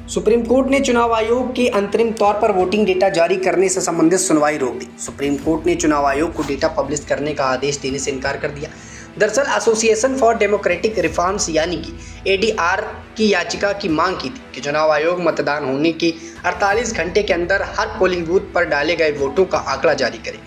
Supreme court ने चुनाव आयोग के अंतरिम तौर पर वोटिंग डेटा जारी करने से संबंधित सुनवाई रोक दी। सुप्रीम कोर्ट ने चुनाव आयोग को डेटा पब्लिश करने का आदेश देने से इनकार कर दिया। दरअसल एसोसिएशन फॉर डेमोक्रेटिक रिफॉर्म्स यानी कि एडीआर की याचिका की मांग की थी कि चुनाव आयोग मतदान होने के 48 घंटे के अंदर हर पोलिंग बूथ पर डाले गए वोटों का आंकड़ा जारी करे।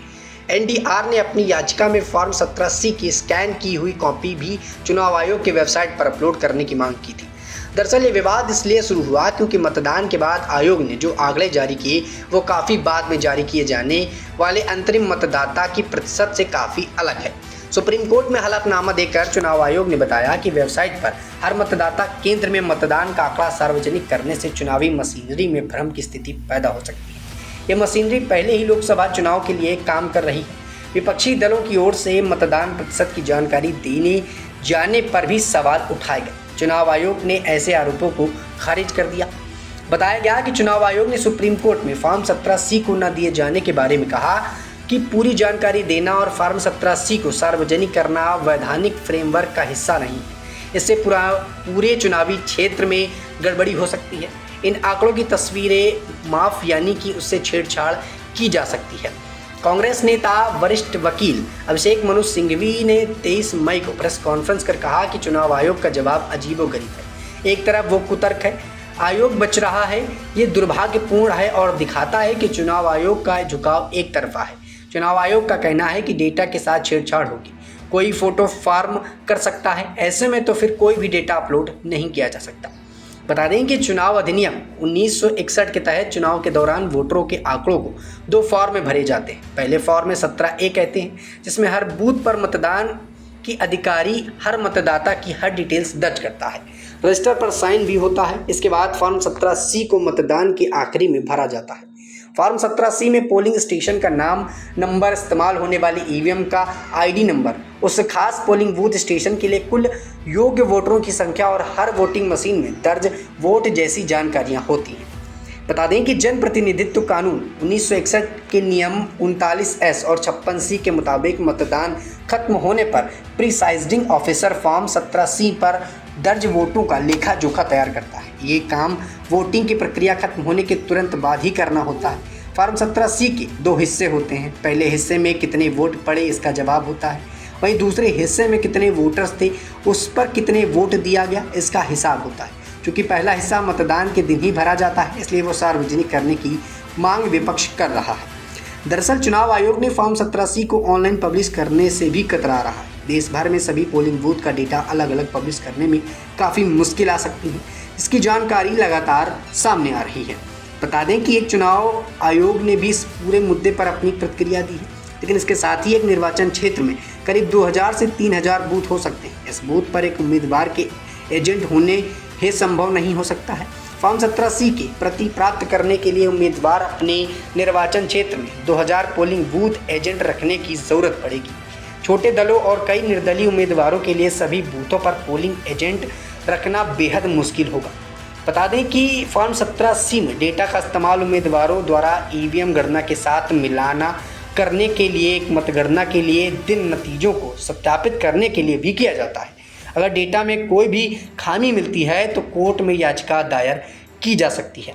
एनडीआर ने अपनी याचिका में फॉर्म 17C की स्कैन की हुई कॉपी भी चुनाव आयोग की वेबसाइट पर अपलोड करने की मांग की थी। दरअसल ये विवाद इसलिए शुरू हुआ क्योंकि मतदान के बाद आयोग ने जो आंकड़े जारी किए वो काफ़ी बाद में जारी किए जाने वाले अंतरिम मतदाता की प्रतिशत से काफ़ी अलग है। सुप्रीम कोर्ट में हलफनामा देकर चुनाव आयोग ने बताया कि वेबसाइट पर हर मतदाता केंद्र में मतदान का आंकड़ा सार्वजनिक करने से चुनावी मशीनरी में भ्रम की स्थिति पैदा हो सकती है। ये मशीनरी पहले ही लोकसभा चुनाव के लिए काम कर रही है। विपक्षी दलों की ओर से मतदान प्रतिशत की जानकारी देने जाने पर भी सवाल उठाए गए। चुनाव आयोग ने ऐसे आरोपों को खारिज कर दिया। बताया गया कि चुनाव आयोग ने सुप्रीम कोर्ट में फॉर्म 17C को न दिए जाने के बारे में कहा कि पूरी जानकारी देना और फॉर्म 17C को सार्वजनिक करना वैधानिक फ्रेमवर्क का हिस्सा नहीं है। इससे पूरे चुनावी क्षेत्र में गड़बड़ी हो सकती है। इन आंकड़ों की तस्वीरें माफ यानी कि उससे छेड़छाड़ की जा सकती है। कांग्रेस नेता वरिष्ठ वकील अभिषेक मनु सिंघवी ने 23 मई को प्रेस कॉन्फ्रेंस कर कहा कि चुनाव आयोग का जवाब अजीबोगरीब है। एक तरफ वो कुतर्क है, आयोग बच रहा है, ये दुर्भाग्यपूर्ण है और दिखाता है कि चुनाव आयोग का झुकाव एक तरफा है। चुनाव आयोग का कहना है कि डेटा के साथ छेड़छाड़ होगी, कोई फोटो फार्म कर सकता है, ऐसे में तो फिर कोई भी डेटा अपलोड नहीं किया जा सकता। बता दें कि चुनाव अधिनियम 1961 के तहत चुनाव के दौरान वोटरों के आंकड़ों को 2 फॉर्म में भरे जाते हैं। पहले फॉर्म में 17A कहते हैं, जिसमें हर बूथ पर मतदान की अधिकारी हर मतदाता की हर डिटेल्स दर्ज करता है, रजिस्टर पर साइन भी होता है। इसके बाद फॉर्म 17C को मतदान के आखिरी में भरा जाता है। फॉर्म 17C में पोलिंग स्टेशन का नाम, नंबर, इस्तेमाल होने वाली ईवीएम का आईडी नंबर, उस खास पोलिंग बूथ स्टेशन के लिए कुल योग्य वोटरों की संख्या और हर वोटिंग मशीन में दर्ज वोट जैसी जानकारियां होती हैं। बता दें कि जन प्रतिनिधित्व कानून 1961 के नियम 39S और 56C के मुताबिक मतदान खत्म होने पर प्रिसाइडिंग ऑफिसर फॉर्म 17C पर दर्ज वोटों का लेखा जोखा तैयार करता है। ये काम वोटिंग की प्रक्रिया खत्म होने के तुरंत बाद ही करना होता है। फॉर्म 17C के 2 हिस्से होते हैं। पहले हिस्से में कितने वोट पड़े इसका जवाब होता है, वहीं दूसरे हिस्से में कितने वोटर्स थे उस पर कितने वोट दिया गया इसका हिसाब होता है। क्योंकि पहला हिस्सा मतदान के दिन ही भरा जाता है, इसलिए वो सार्वजनिक करने की मांग विपक्ष कर रहा है। दरअसल चुनाव आयोग ने फॉर्म 17C को ऑनलाइन पब्लिश करने से भी कतरा रहा है। देश भर में सभी पोलिंग बूथ का डेटा अलग अलग पब्लिश करने में काफ़ी मुश्किल आ सकती है। इसकी जानकारी लगातार सामने आ रही है। बता दें कि एक चुनाव आयोग ने भी इस पूरे मुद्दे पर अपनी प्रतिक्रिया दी है, लेकिन इसके साथ ही एक निर्वाचन क्षेत्र में करीब 2000 से 3000 बूथ हो सकते हैं। इस बूथ पर एक उम्मीदवार के एजेंट होने ही संभव नहीं हो सकता है। फॉर्म 17C की प्रति प्राप्त करने के लिए उम्मीदवार अपने निर्वाचन क्षेत्र में 2000 पोलिंग बूथ एजेंट रखने की ज़रूरत पड़ेगी। छोटे दलों और कई निर्दलीय उम्मीदवारों के लिए सभी बूथों पर पोलिंग एजेंट रखना बेहद मुश्किल होगा। बता दें कि फॉर्म 17C में डेटा का इस्तेमाल उम्मीदवारों द्वारा ईवीएम गणना के साथ मिलाना करने के लिए, एक मतगणना के लिए दिन नतीजों को सत्यापित करने के लिए भी किया जाता है। अगर डेटा में कोई भी खामी मिलती है तो कोर्ट में याचिका दायर की जा सकती है।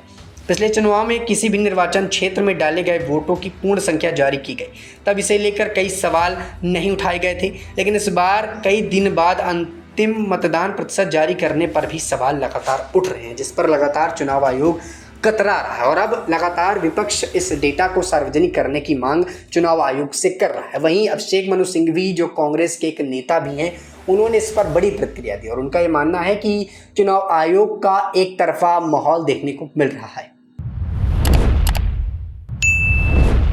पिछले चुनाव में किसी भी निर्वाचन क्षेत्र में डाले गए वोटों की पूर्ण संख्या जारी की गई, तब इसे लेकर कई सवाल नहीं उठाए गए थे, लेकिन इस बार कई दिन बाद अंतिम मतदान प्रतिशत जारी करने पर भी सवाल लगातार उठ रहे हैं, जिस पर लगातार चुनाव आयोग कतरा रहा है और अब लगातार विपक्ष इस डेटा को सार्वजनिक करने की मांग चुनाव आयोग से कर रहा है। वहीं अभिषेक मनु सिंघवी जो कांग्रेस के एक नेता भी हैं, उन्होंने इस पर बड़ी प्रतिक्रिया दी और उनका ये मानना है कि चुनाव आयोग का एक तरफा माहौल देखने को मिल रहा है।